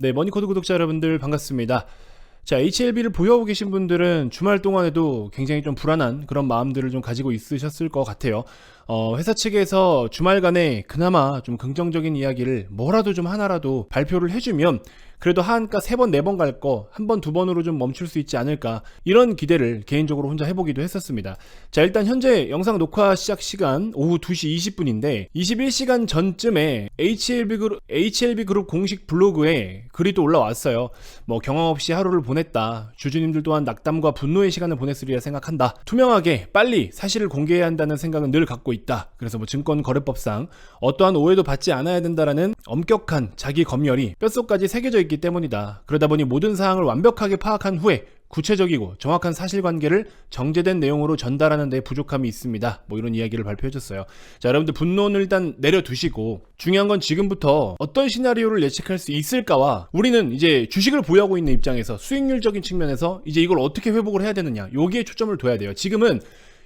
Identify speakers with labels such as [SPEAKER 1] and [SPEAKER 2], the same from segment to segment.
[SPEAKER 1] 네, 머니코드 구독자 여러분들 반갑습니다. 자, HLB를 보유하고 계신 분들은 주말 동안에도 굉장히 좀 불안한 그런 마음들을 좀 가지고 있으셨을 것 같아요. 회사 측에서 주말간에 그나마 좀 긍정적인 이야기를 뭐라도 좀 하나라도 발표를 해주면 그래도 하한가 3번, 4번 갈 거 한 번, 2번으로 좀 멈출 수 있지 않을까, 이런 기대를 개인적으로 혼자 해보기도 했었습니다. 자, 일단 현재 영상 녹화 시작 시간 오후 2시 20분인데 21시간 전쯤에 HLB 그룹 공식 블로그에 글이 또 올라왔어요. 뭐 경험 없이 하루를 보냈다. 주주님들 또한 낙담과 분노의 시간을 보냈으리라 생각한다. 투명하게 빨리 사실을 공개해야 한다는 생각은 늘 갖고 있다. 그래서 뭐 증권거래법상 어떠한 오해도 받지 않아야 된다라는 엄격한 자기 검열이 뼛속까지 새겨져 있기 때문이다. 그러다 보니 모든 사항을 완벽하게 파악한 후에 구체적이고 정확한 사실관계를 정제된 내용으로 전달하는 데 부족함이 있습니다. 뭐 이런 이야기를 발표해줬어요. 자, 여러분들 분노는 일단 내려두시고 중요한 건 지금부터 어떤 시나리오를 예측할 수 있을까와 우리는 이제 주식을 보유하고 있는 입장에서 수익률적인 측면에서 이제 이걸 어떻게 회복을 해야 되느냐, 여기에 초점을 둬야 돼요. 지금은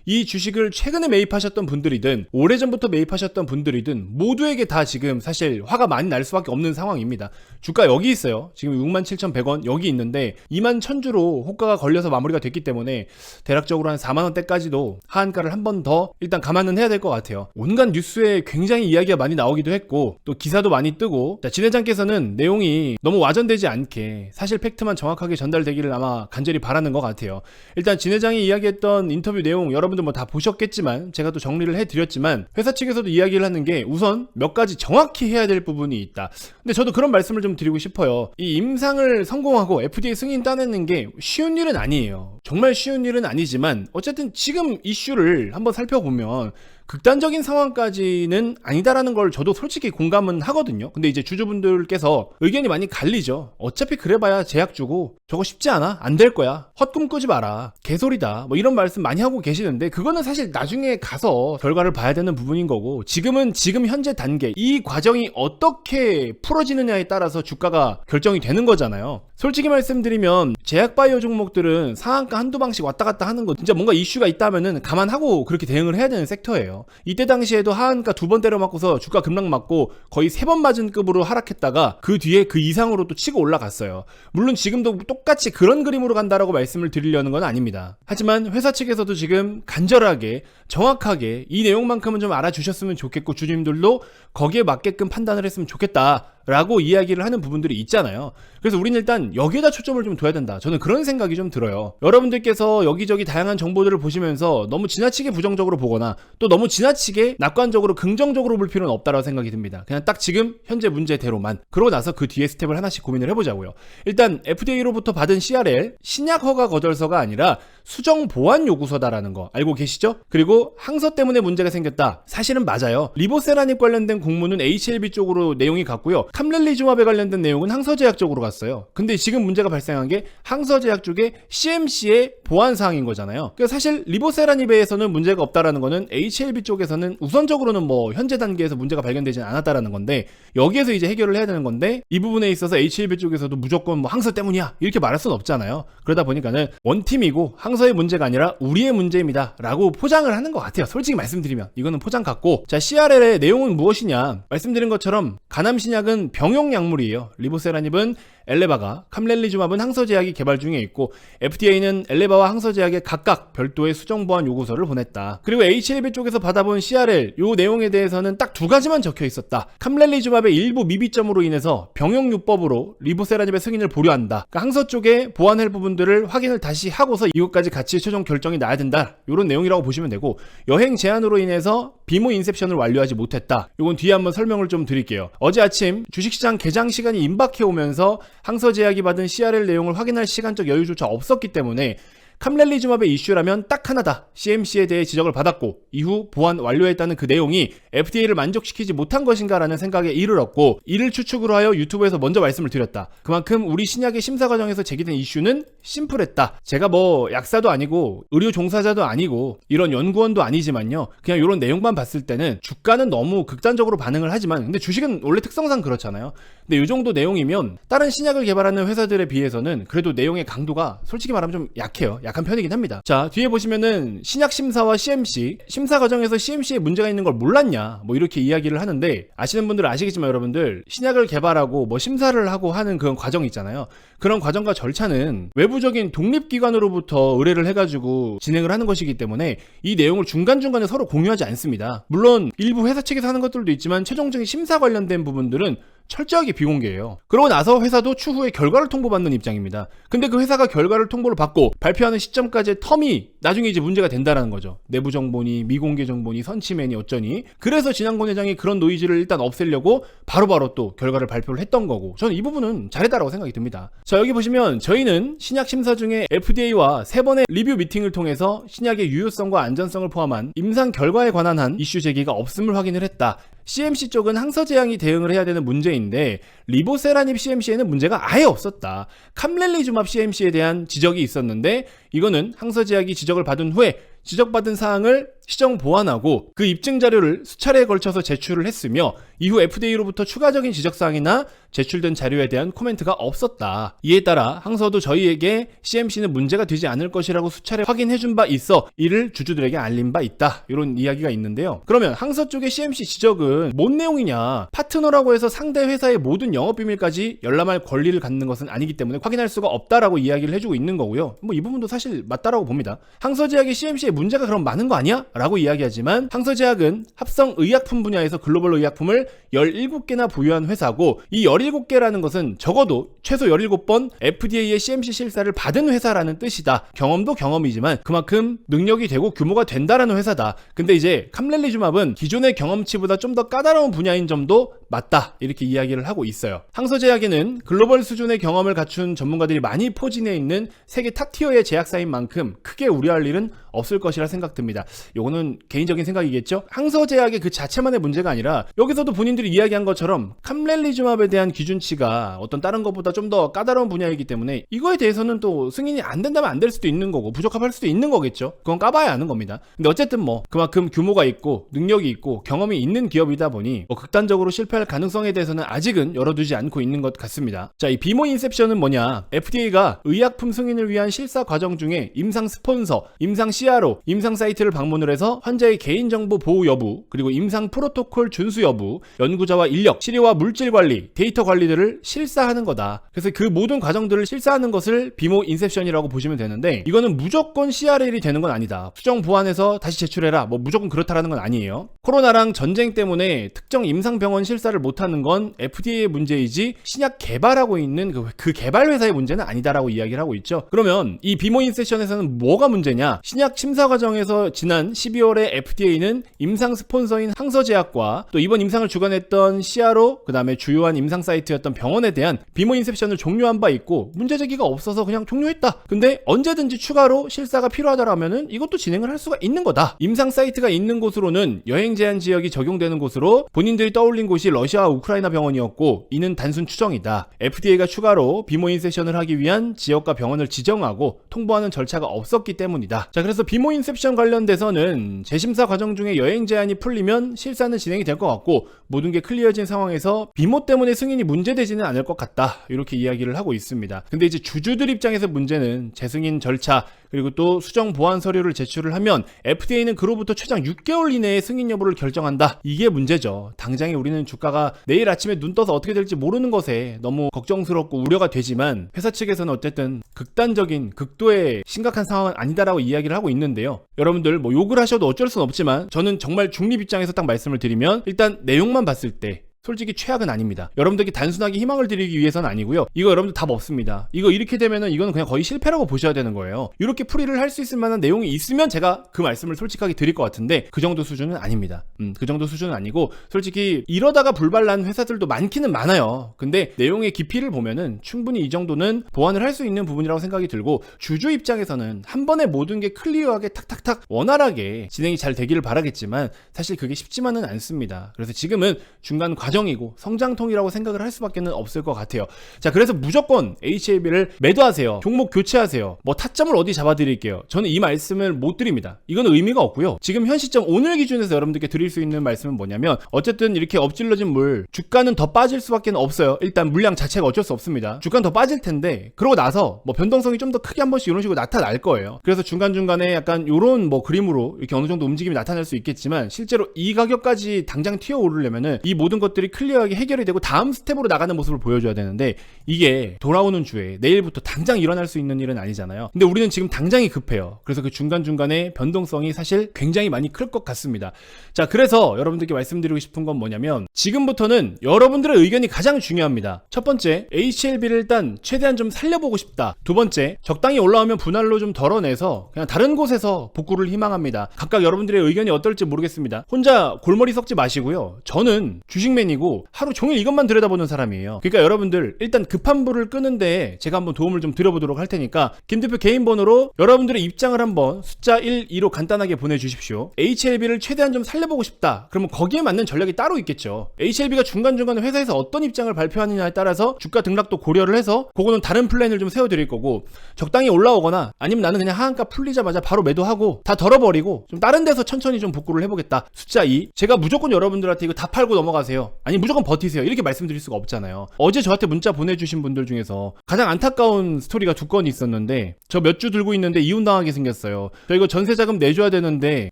[SPEAKER 1] 이 주식을 최근에 매입하셨던 분들이든 오래전부터 매입하셨던 분들이든 모두에게 다 지금 사실 화가 많이 날 수밖에 없는 상황입니다. 주가 여기 있어요. 지금 67,100원 여기 있는데 21,000주로 호가가 걸려서 마무리가 됐기 때문에 대략적으로 한 4만원대까지도 하한가를 한 번 더 일단 감안은 해야 될 것 같아요. 온갖 뉴스에 굉장히 이야기가 많이 나오기도 했고 또 기사도 많이 뜨고, 자, 진 회장께서는 내용이 너무 와전되지 않게 사실 팩트만 정확하게 전달되기를 아마 간절히 바라는 것 같아요. 일단 진 회장이 이야기했던 인터뷰 내용 여러분들 뭐 다 보셨겠지만 제가 또 정리를 해드렸지만 회사 측에서도 이야기를 하는 게 우선 몇 가지 정확히 해야 될 부분이 있다. 근데 저도 그런 말씀을 좀 드리고 싶어요. 이 임상을 성공하고 FDA 승인 따내는 게 쉬운 일은 아니에요. 정말 쉬운 일은 아니지만 어쨌든 지금 이슈를 한번 살펴보면 극단적인 상황까지는 아니다라는 걸 저도 솔직히 공감은 하거든요. 근데 이제 주주분들께서 의견이 많이 갈리죠. 어차피 그래봐야 제약 주고 저거 쉽지 않아? 안 될 거야. 헛꿈 꾸지 마라. 개소리다. 뭐 이런 말씀 많이 하고 계시는데 그거는 사실 나중에 가서 결과를 봐야 되는 부분인 거고, 지금은 지금 현재 단계 이 과정이 어떻게 풀어지느냐에 따라서 주가가 결정이 되는 거잖아요. 솔직히 말씀드리면 제약바이오 종목들은 상한가 한두 방씩 왔다 갔다 하는 거 진짜 뭔가 이슈가 있다면은 감안하고 그렇게 대응을 해야 되는 섹터예요. 이때 당시에도 하한가 2번 때려 맞고서 주가 급락 맞고 거의 3번 맞은 급으로 하락했다가 그 뒤에 그 이상으로 또 치고 올라갔어요. 물론 지금도 똑같이 그런 그림으로 간다라고 말씀을 드리려는 건 아닙니다. 하지만 회사 측에서도 지금 간절하게 정확하게 이 내용만큼은 좀 알아주셨으면 좋겠고 주주님들도 거기에 맞게끔 판단을 했으면 좋겠다 라고 이야기를 하는 부분들이 있잖아요. 그래서 우리는 일단 여기에다 초점을 좀 둬야 된다, 저는 그런 생각이 좀 들어요. 여러분들께서 여기저기 다양한 정보들을 보시면서 너무 지나치게 부정적으로 보거나 또 너무 지나치게 낙관적으로 긍정적으로 볼 필요는 없다고 생각이 듭니다. 그냥 딱 지금 현재 문제대로만, 그러고 나서 그 뒤에 스텝을 하나씩 고민을 해보자고요. 일단 FDA로부터 받은 CRL 신약 허가 거절서가 아니라 수정 보완 요구서다라는 거 알고 계시죠? 그리고 항서 때문에 문제가 생겼다, 사실은 맞아요. 리보세라닙 관련된 공문은 HLB 쪽으로 내용이 갔고요. 캄렐리주맙에 관련된 내용은 항서제약 쪽으로 갔어요. 근데 지금 문제가 발생한 게 항서제약 쪽에 CMC의 보완 사항인 거잖아요. 그러니까 사실 리보세라닙에서는 문제가 없다라는 거는 HLB 쪽에서는 우선적으로는 뭐 현재 단계에서 문제가 발견되지는 않았다라는 건데, 여기에서 이제 해결을 해야 되는 건데 이 부분에 있어서 HLB 쪽에서도 무조건 뭐 항서 때문이야 이렇게 말할 수는 없잖아요. 그러다 보니까는 원팀이고 항서의 문제가 아니라 우리의 문제입니다 라고 포장을 하는 것 같아요. 솔직히 말씀드리면 이거는 포장 같고, 자, CRL의 내용은 무엇이냐, 말씀드린 것처럼 간암신약은 병용 약물이에요. 리보세라닙은 엘레바가, 캄렐리주맙은 항서제약이 개발 중에 있고 FDA는 엘레바와 항서제약에 각각 별도의 수정보완 요구서를 보냈다. 그리고 HLB 쪽에서 받아본 CRL 요 내용에 대해서는 딱 2가지만 적혀 있었다. 캄렐리주맙의 일부 미비점으로 인해서 병용요법으로 리보세라닙의 승인을 보류한다. 그러니까 항서 쪽에 보완할 부분들을 확인을 다시 하고서 이것까지 같이 최종 결정이 나야 된다, 요런 내용이라고 보시면 되고, 여행 제한으로 인해서 비모 인셉션을 완료하지 못했다. 요건 뒤에 한번 설명을 좀 드릴게요. 어제 아침 주식시장 개장 시간이 임박해 오면서 항서제약이 받은 CRL 내용을 확인할 시간적 여유조차 없었기 때문에 캄렐리주맙의 이슈라면 딱 하나다, CMC에 대해 지적을 받았고 이후 보완 완료했다는 그 내용이 FDA를 만족시키지 못한 것인가 라는 생각에 이르렀고, 이를 추측으로 하여 유튜브에서 먼저 말씀을 드렸다. 그만큼 우리 신약의 심사 과정에서 제기된 이슈는 심플했다. 제가 뭐 약사도 아니고 의료 종사자도 아니고 이런 연구원도 아니지만요, 그냥 이런 내용만 봤을 때는 주가는 너무 극단적으로 반응을 하지만, 근데 주식은 원래 특성상 그렇잖아요. 근데 이 정도 내용이면 다른 신약을 개발하는 회사들에 비해서는 그래도 내용의 강도가 솔직히 말하면 좀 약해요. 약한 편이긴 합니다. 자, 뒤에 보시면은 신약 심사와 CMC, 심사 과정에서 CMC에 문제가 있는 걸 몰랐냐 뭐 이렇게 이야기를 하는데, 아시는 분들은 아시겠지만 여러분들, 신약을 개발하고 뭐 심사를 하고 하는 그런 과정이 있잖아요. 그런 과정과 절차는 외부적인 독립기관으로부터 의뢰를 해가지고 진행을 하는 것이기 때문에 이 내용을 중간중간에 서로 공유하지 않습니다. 물론 일부 회사 측에서 하는 것들도 있지만 최종적인 심사 관련된 부분들은 철저하게 비공개예요. 그러고 나서 회사도 추후에 결과를 통보받는 입장입니다. 근데 그 회사가 결과를 통보를 받고 발표하는 시점까지의 텀이 나중에 이제 문제가 된다라는 거죠. 내부 정보니 미공개 정보니 선치매니 어쩌니. 그래서 진앙곤 회장이 그런 노이즈를 일단 없애려고 바로바로 또 결과를 발표를 했던 거고, 저는 이 부분은 잘했다라고 생각이 듭니다. 자, 여기 보시면 저희는 신약 심사 중에 FDA와 3번의 리뷰 미팅을 통해서 신약의 유효성과 안전성을 포함한 임상 결과에 관한 한 이슈 제기가 없음을 확인을 했다. CMC 쪽은 항서제약이 대응을 해야 되는 문제인데 리보세라닙 CMC에는 문제가 아예 없었다. 캄렐리주맙 CMC에 대한 지적이 있었는데 이거는 항서제약이 지적을 받은 후에 지적받은 사항을 시정 보완하고 그 입증 자료를 수차례에 걸쳐서 제출을 했으며 이후 FDA로부터 추가적인 지적사항이나 제출된 자료에 대한 코멘트가 없었다. 이에 따라 항서도 저희에게 CMC는 문제가 되지 않을 것이라고 수차례 확인해준 바 있어 이를 주주들에게 알린 바 있다. 이런 이야기가 있는데요. 그러면 항서 쪽의 CMC 지적은 뭔 내용이냐? 파트너라고 해서 상대 회사의 모든 영업비밀까지 열람할 권리를 갖는 것은 아니기 때문에 확인할 수가 없다라고 이야기를 해주고 있는 거고요. 뭐 이 부분도 사실 맞다라고 봅니다. 항서제약이 CMC에 문제가 그럼 많은 거 아니야? 라고 이야기하지만 항서제약은 합성 의약품 분야에서 글로벌 의약품을 17개나 보유한 회사고, 이 17개라는 것은 적어도 최소 17번 FDA의 CMC 실사를 받은 회사라는 뜻이다. 경험도 경험이지만 그만큼 능력이 되고 규모가 된다라는 회사다. 근데 이제 캄렐리주맙은 기존의 경험치보다 좀 더 까다로운 분야인 점도 맞다. 이렇게 이야기를 하고 있어요. 항서제약에는 글로벌 수준의 경험을 갖춘 전문가들이 많이 포진해 있는 세계 탑티어의 제약사인 만큼 크게 우려할 일은 없을 것이라 생각됩니다. 요거는 개인적인 생각이겠죠? 항서제약의 그 자체만의 문제가 아니라 여기서도 본인들이 이야기한 것처럼 캄렐리주맙에 대한 기준치가 어떤 다른 것보다 좀 더 까다로운 분야이기 때문에 이거에 대해서는 또 승인이 안 된다면 안 될 수도 있는 거고 부적합할 수도 있는 거겠죠. 그건 까봐야 아는 겁니다. 근데 어쨌든 뭐 그만큼 규모가 있고 능력이 있고 경험이 있는 기업이다 보니 뭐 극단적으로 실패할 가능성에 대해서는 아직은 열어두지 않고 있는 것 같습니다. 자, 이 비모 인셉션은 뭐냐? FDA가 의약품 승인을 위한 실사 과정 중에 임상 스폰서, 임상 CRO, 임상 사이트를 방문을 해서 환자의 개인정보 보호 여부, 그리고 임상 프로토콜 준수 여부, 연구자와 인력, 치료와 물질 관리, 데이터 관리들을 실사하는 거다. 그래서 그 모든 과정들을 실사하는 것을 비모 인셉션이라고 보시면 되는데, 이거는 무조건 CRL이 되는 건 아니다. 수정 보완해서 다시 제출해라. 뭐 무조건 그렇다라는 건 아니에요. 코로나랑 전쟁 때문에 특정 임상병원 실사를 못하는 건 FDA의 문제이지 신약 개발하고 있는 그 개발 회사의 문제는 아니다라고 이야기를 하고 있죠. 그러면 이 비모 인셉션에서는 뭐가 문제냐? 신약 심사 과정에서 지난 12월에 FDA는 임상 스폰서인 항서제약과 또 이번 임상을 주관했던 CRO, 그 다음에 주요한 임상 사이트였던 병원에 대한 비모 인셉션을 종료한 바 있고 문제 제기가 없어서 그냥 종료했다. 근데 언제든지 추가로 실사가 필요하다라면은 이것도 진행을 할 수가 있는 거다. 임상 사이트가 있는 곳으로는 여행 제한 지역이 적용되는 곳으로 본인들이 떠올린 곳이 러시아와 우크라이나 병원이었고 이는 단순 추정이다. FDA가 추가로 비모 인셉션을 하기 위한 지역과 병원을 지정하고 통보하는 절차가 없었기 때문이다. 자, 그래서 비모 인셉션 관련돼서는 재심사 과정 중에 여행 제한이 풀리면 실사는 진행이 될 것 같고 모든 게 클리어진 상황에서 비모 때문에 승인이 문제되지는 않을 것 같다. 이렇게 이야기를 하고 있습니다. 근데 이제 주주들 입장에서 문제는 재승인 절차 그리고 또 수정 보완 서류를 제출을 하면 FDA는 그로부터 최장 6개월 이내에 승인 여부를 결정한다. 이게 문제죠. 당장에 우리는 주가가 내일 아침에 눈 떠서 어떻게 될지 모르는 것에 너무 걱정스럽고 우려가 되지만 회사 측에서는 어쨌든 극단적인 극도의 심각한 상황은 아니다라고 이야기를 하고 있는데요. 여러분들 뭐 욕을 하셔도 어쩔 순 없지만 저는 정말 중립 입장에서 딱 말씀을 드리면 일단 내용만 봤을 때 솔직히 최악은 아닙니다. 여러분들께 단순하게 희망을 드리기 위해서는 아니고요. 이거 여러분들 답 없습니다. 이거 이렇게 되면은 이거는 그냥 거의 실패라고 보셔야 되는 거예요. 이렇게 풀이를 할 수 있을 만한 내용이 있으면 제가 그 말씀을 솔직하게 드릴 것 같은데 그 정도 수준은 아닙니다. 그 정도 수준은 아니고 솔직히 이러다가 불발난 회사들도 많기는 많아요. 근데 내용의 깊이를 보면은 충분히 이 정도는 보완을 할 수 있는 부분이라고 생각이 들고 주주 입장에서는 한 번에 모든 게 클리어하게 탁탁탁 원활하게 진행이 잘 되기를 바라겠지만 사실 그게 쉽지만은 않습니다. 그래서 지금은 중간 과정 과정이고 성장통이라고 생각을 할 수밖에 없을 것 같아요. 자, 그래서 무조건 HLB를 매도하세요. 종목 교체하세요. 뭐 타점을 어디 잡아드릴게요. 저는 이 말씀을 못 드립니다. 이건 의미가 없고요. 지금 현 시점 오늘 기준에서 여러분들께 드릴 수 있는 말씀은 뭐냐면 어쨌든 이렇게 엎질러진 물 주가는 더 빠질 수밖에 없어요. 일단 물량 자체가 어쩔 수 없습니다. 주가는 더 빠질 텐데 그러고 나서 뭐 변동성이 좀 더 크게 한 번씩 이런 식으로 나타날 거예요. 그래서 중간중간에 약간 요런 뭐 그림으로 이렇게 어느 정도 움직임이 나타날 수 있겠지만 실제로 이 가격까지 당장 튀어오르려면은 이 모든 것들이 클리어하게 해결이 되고 다음 스텝으로 나가는 모습을 보여줘야 되는데 이게 돌아오는 주에 내일부터 당장 일어날 수 있는 일은 아니잖아요. 근데 우리는 지금 당장이 급해요. 그래서 그 중간중간에 변동성이 사실 굉장히 많이 클 것 같습니다. 자, 그래서 여러분들께 말씀드리고 싶은 건 뭐냐면 지금부터는 여러분들의 의견이 가장 중요합니다. 첫 번째, HLB를 일단 최대한 좀 살려보고 싶다. 두 번째, 적당히 올라오면 분할로 좀 덜어내서 그냥 다른 곳에서 복구를 희망합니다. 각각 여러분들의 의견이 어떨지 모르겠습니다. 혼자 골머리 썩지 마시고요. 저는 주식맨이고 하루 종일 이것만 들여다보는 사람이에요. 그러니까 여러분들 일단 급한 불을 끄는데 제가 한번 도움을 좀 드려보도록 할 테니까 김 대표 개인 번호로 여러분들의 입장을 한번 숫자 1, 2로 간단하게 보내주십시오. HLB를 최대한 좀 살려보고 싶다. 그러면 거기에 맞는 전략이 따로 있겠죠. HLB가 중간중간에 회사에서 어떤 입장을 발표하느냐에 따라서 주가 등락도 고려를 해서 그거는 다른 플랜을 좀 세워드릴 거고 적당히 올라오거나 아니면 나는 그냥 하한가 풀리자마자 바로 매도하고 다 덜어버리고 좀 다른 데서 천천히 좀 복구를 해보겠다. 숫자 2. 제가 무조건 여러분들한테 이거 다 팔고 넘어가세요. 아니 무조건 버티세요. 이렇게 말씀드릴 수가 없잖아요. 어제 저한테 문자 보내주신 분들 중에서 가장 안타까운 스토리가 두 건이 있었는데 저 몇 주 들고 있는데 이혼당하게 생겼어요. 저 이거 전세자금 내줘야 되는데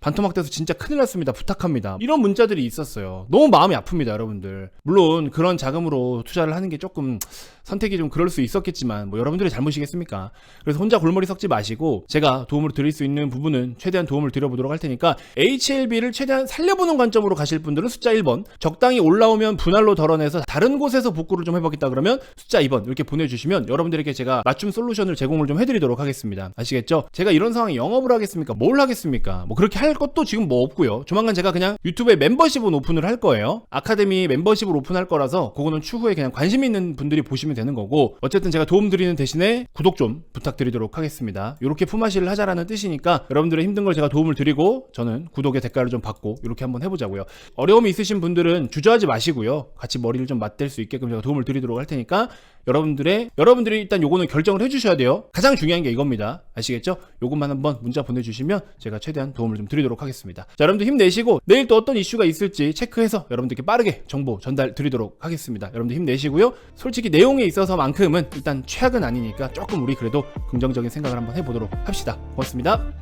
[SPEAKER 1] 반토막 돼서 진짜 큰일 났습니다. 부탁합니다. 이런 문자들이 있었어요. 너무 마음이 아픕니다, 여러분들. 물론 그런 자금으로 투자를 하는 게 조금 선택이 좀 그럴 수 있었겠지만 뭐 여러분들의 잘못이겠습니까? 그래서 혼자 골머리 썩지 마시고 제가 도움을 드릴 수 있는 부분은 최대한 도움을 드려보도록 할 테니까 HLB를 최대한 살려보는 관점으로 가실 분들은 숫자 1번, 적당히 올라오면 분할로 덜어내서 다른 곳에서 복구를 좀 해보겠다 그러면 숫자 2번 이렇게 보내주시면 여러분들에게 제가 맞춤 솔루션을 제공을 좀 해드리도록 하겠습니다. 아시겠죠? 제가 이런 상황에 영업을 하겠습니까? 뭘 하겠습니까? 뭐 그렇게 할 것도 지금 뭐 없고요. 조만간 제가 그냥 유튜브에 멤버십은 오픈을 할 거예요. 아카데미 멤버십을 오픈할 거라서 그거는 추후에 그냥 관심 있는 분들이 보시면 되는 거고 어쨌든 제가 도움 드리는 대신에 구독 좀 부탁드리도록 하겠습니다. 이렇게 품앗이를 하자라는 뜻이니까 여러분들의 힘든 걸 제가 도움을 드리고 저는 구독의 대가를 좀 받고 이렇게 한번 해보자고요. 어려움이 있으신 분들은 주저하지 마시고요. 같이 머리를 좀 맞댈 수 있게끔 제가 도움을 드리도록 할 테니까 여러분들이 일단 요거는 결정을 해주셔야 돼요. 가장 중요한 게 이겁니다. 아시겠죠? 요것만 한번 문자 보내주시면 제가 최대한 도움을 좀 드리도록 하겠습니다. 자, 여러분들 힘내시고 내일 또 어떤 이슈가 있을지 체크해서 여러분들께 빠르게 정보 전달 드리도록 하겠습니다. 여러분들 힘내시고요. 솔직히 내용에 있어서만큼은 일단 최악은 아니니까 조금 우리 그래도 긍정적인 생각을 한번 해보도록 합시다. 고맙습니다.